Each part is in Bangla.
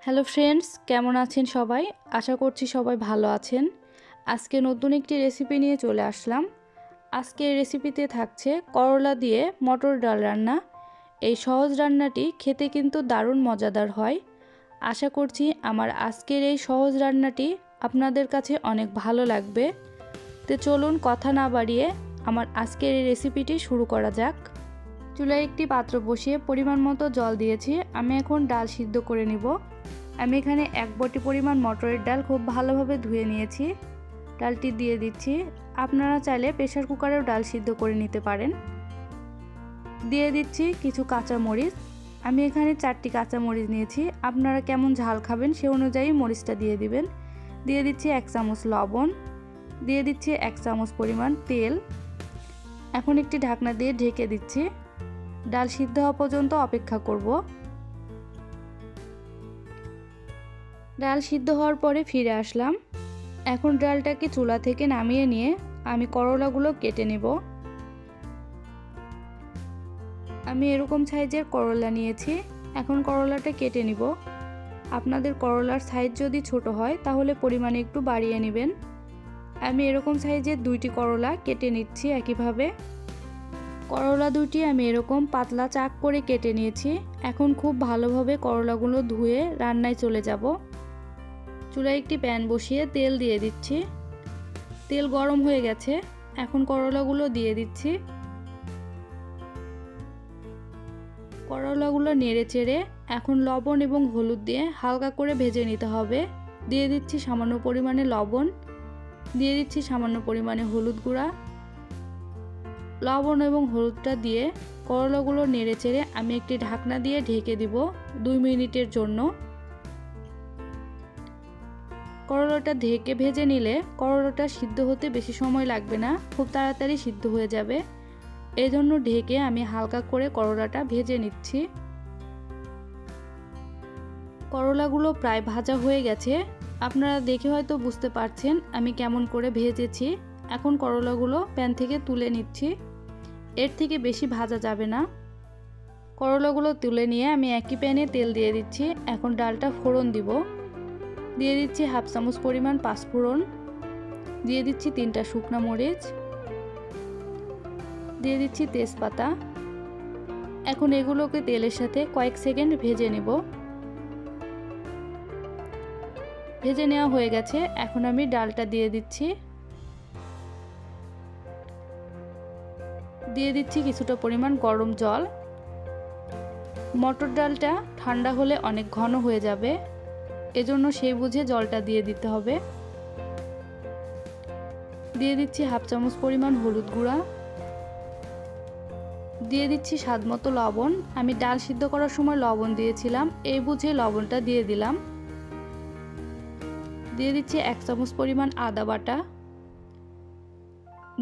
হ্যালো ফ্রেন্ডস, কেমন আছেন সবাই? আশা করছি সবাই ভালো আছেন। আজকে নতুন একটি রেসিপি নিয়ে চলে আসলাম। আজকের রেসিপিতে থাকছে করলা দিয়ে মটর ডাল রান্না। এই সহজ রান্নাটি খেতে কিন্তু দারুণ মজাদার হয়। আশা করছি আমার আজকের এই সহজ রান্নাটি আপনাদের কাছে অনেক ভালো লাগবে। তো চলুন কথা না বাড়িয়ে আমার আজকের এই রেসিপিটি শুরু করা যাক। চুলায় একটি পাত্র বসিয়ে পরিমাণ মতো জল দিয়েছি। আমি এখন ডাল সিদ্ধ করে নিব। আমি এখানে 1 বাটি পরিমাণ মটরের ডাল খুব ভালোভাবে ধুয়ে নিয়েছি। ডালটি দিয়ে দিচ্ছি। আপনারা চাইলে প্রেসার কুকারেও ডাল সিদ্ধ করে নিতে পারেন। দিয়ে দিচ্ছি কিছু কাঁচামরিচ। আমি এখানে 4টি কাঁচামরিচ নিয়েছি। আপনারা কেমন ঝাল খাবেন সে অনুযায়ী মরিচটা দিয়ে দিবেন। দিয়ে দিচ্ছি 1 চামচ লবণ। দিয়ে দিচ্ছি 1 চামচ পরিমাণ তেল। এখন একটি ঢাকনা দিয়ে ঢেকে দিচ্ছি। ডাল সিদ্ধ হওয়া পর্যন্ত অপেক্ষা করব। ডাল সিদ্ধ হওয়ার পরে ফিরে আসলাম। এখন ডালটাকে চুলা থেকে নামিয়ে নিয়ে আমি করলাগুলো কেটে নেব। আমি এরকম সাইজের করলা নিয়েছি। এখন করলাটা কেটে নিব। আপনাদের করলার সাইজ যদি ছোট হয় তাহলে পরিমাণে একটু বাড়িয়ে নেবেন। আমি এরকম সাইজের 2টি করলা কেটে নিচ্ছি একইভাবে। করলা 2টি আমি এরকম পাতলা চাক করে কেটে নিয়েছি। এখন খুব ভালোভাবে করলাগুলো ধুয়ে রান্নায় চলে যাব। চুলায় একটি প্যান বসিয়ে তেল দিয়ে দিচ্ছি। তেল গরম হয়ে গেছে। এখন করলাগুলো দিয়ে দিচ্ছি। করলাগুলো নেড়ে চেড়ে এখন লবণ এবং হলুদ দিয়ে হালকা করে ভেজে নিতে হবে। দিয়ে দিচ্ছি সামান্য পরিমাণে লবণ। দিয়ে দিচ্ছি সামান্য পরিমাণে হলুদ গুঁড়া। লবণ এবং হলুদটা দিয়ে করলাগুলো নেড়ে চেড়ে আমি একটি ঢাকনা দিয়ে ঢেকে দিব 2 মিনিটের জন্য। করলাটা ঢেকে ভেজে নিলে করলাটা সিদ্ধ হতে বেশি সময় লাগবে না, খুব তাড়াতাড়ি সিদ্ধ হয়ে যাবে। এই জন্য ঢেকে আমি হালকা করে করলাটা ভেজে নিচ্ছি। করলাগুলো প্রায় ভাজা হয়ে গেছে। আপনারা দেখে হয়তো বুঝতে পারছেন আমি কেমন করে ভেজেছি। এখন করলাগুলো প্যান থেকে তুলে নিচ্ছি। এর থেকে বেশি ভাজা যাবে না। করলাগুলো তুলে নিয়ে আমি একই প্যানে তেল দিয়ে দিচ্ছি। এখন ডালটা ফোড়ন দিব। দিয়ে দিচ্ছি 1/2 চামচ পরিমাণ পাঁচফোড়ন। দিয়ে দিচ্ছি 3টা শুকনো মরিচ। দিয়ে দিচ্ছি তেজপাতা। এখন এগুলোকে তেলের সাথে কয়েক সেকেন্ড ভেজে নেব। ভেজে নেওয়া হয়ে গেছে। এখন আমি ডালটা দিয়ে দিচ্ছি। দিয়ে দিচ্ছি কিছুটা পরিমাণ গরম জল। মটর ডালটা ঠান্ডা হলে অনেক ঘন হয়ে যাবে, এজন্য সেই বুঝে জলটা দিয়ে দিতে হবে। দিয়ে দিচ্ছি 1/2 চামচ পরিমাণ হলুদ গুঁড়া। দিয়ে দিচ্ছি স্বাদ মতো লবণ। আমি ডাল সিদ্ধ করার সময় লবণ দিয়েছিলাম, এই বুঝে লবণটা দিয়ে দিলাম। দিয়ে দিচ্ছি 1 চামচ পরিমাণ আদা বাটা।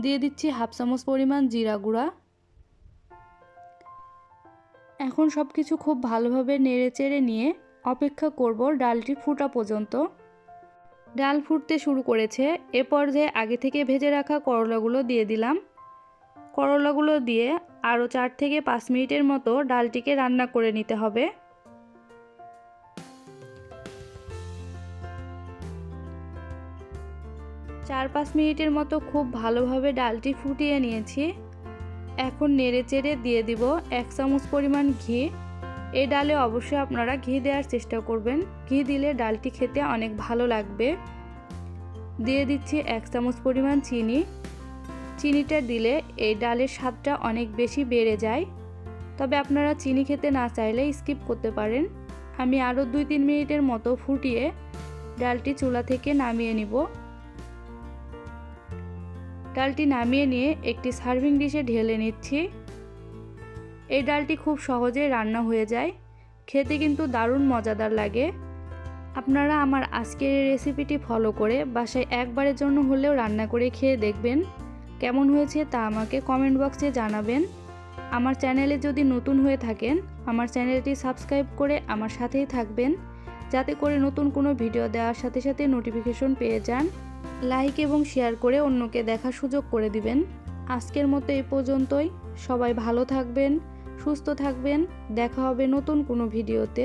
দিয়ে দিচ্ছি 1/2 চামচ পরিমাণ জিরা গুঁড়া। এখন সব কিছু খুব ভালোভাবে নেড়ে চেড়ে নিয়ে অপেক্ষা করব ডালটি ফুটা পর্যন্ত। ডাল ফুটতে শুরু করেছে। এ পর্যায়ে আগে থেকে ভেজে রাখা করলাগুলো দিয়ে দিলাম। করলাগুলো দিয়ে আরও 4 থেকে 5 মিনিটের মতো ডালটিকে রান্না করে নিতে হবে। 4-5 মিনিটের মতো খুব ভালোভাবে ডালটি ফুটিয়ে নিয়েছি। এখন নেড়ে চেড়ে দিয়ে দিব 1 চামচ পরিমাণ ঘি। এই ডালে অবশ্যই আপনারা ঘি দেওয়ার চেষ্টা করবেন। ঘি দিলে ডালটি খেতে অনেক ভালো লাগবে। দিয়ে দিচ্ছি 1 চামচ পরিমাণ চিনি। চিনিটা দিলে এই ডালের স্বাদটা অনেক বেশি বেড়ে যায়। তবে আপনারা চিনি খেতে না চাইলে স্কিপ করতে পারেন। আমি আরও 2-3 মিনিটের মতো ফুটিয়ে ডালটি চুলা থেকে নামিয়ে নিব। ডালটি নামিয়ে নিয়ে একটি সার্ভিং ডিশে ঢেলে নিচ্ছি। এই ডালটি খুব সহজে রান্না হয়ে যায়, খেতে কিন্তু দারুণ মজাদার লাগে। আপনারা আমার আজকের এই রেসিপিটি ফলো করে বাসায় একবারের জন্য হলেও রান্না করে খেয়ে দেখবেন। কেমন হয়েছে তা আমাকে কমেন্ট বক্সে জানাবেন। আমার চ্যানেলে যদি নতুন হয়ে থাকেন আমার চ্যানেলটি সাবস্ক্রাইব করে আমার সাথেই থাকবেন, যাতে করে নতুন কোনো ভিডিও দেওয়ার সাথে সাথে নোটিফিকেশন পেয়ে যান। লাইক এবং শেয়ার করে অন্যকে দেখার সুযোগ করে দিবেন। আজকের মতো এই পর্যন্তই। সবাই ভালো থাকবেন, সুস্থ থাকবেন। দেখা হবে নতুন কোনো ভিডিওতে।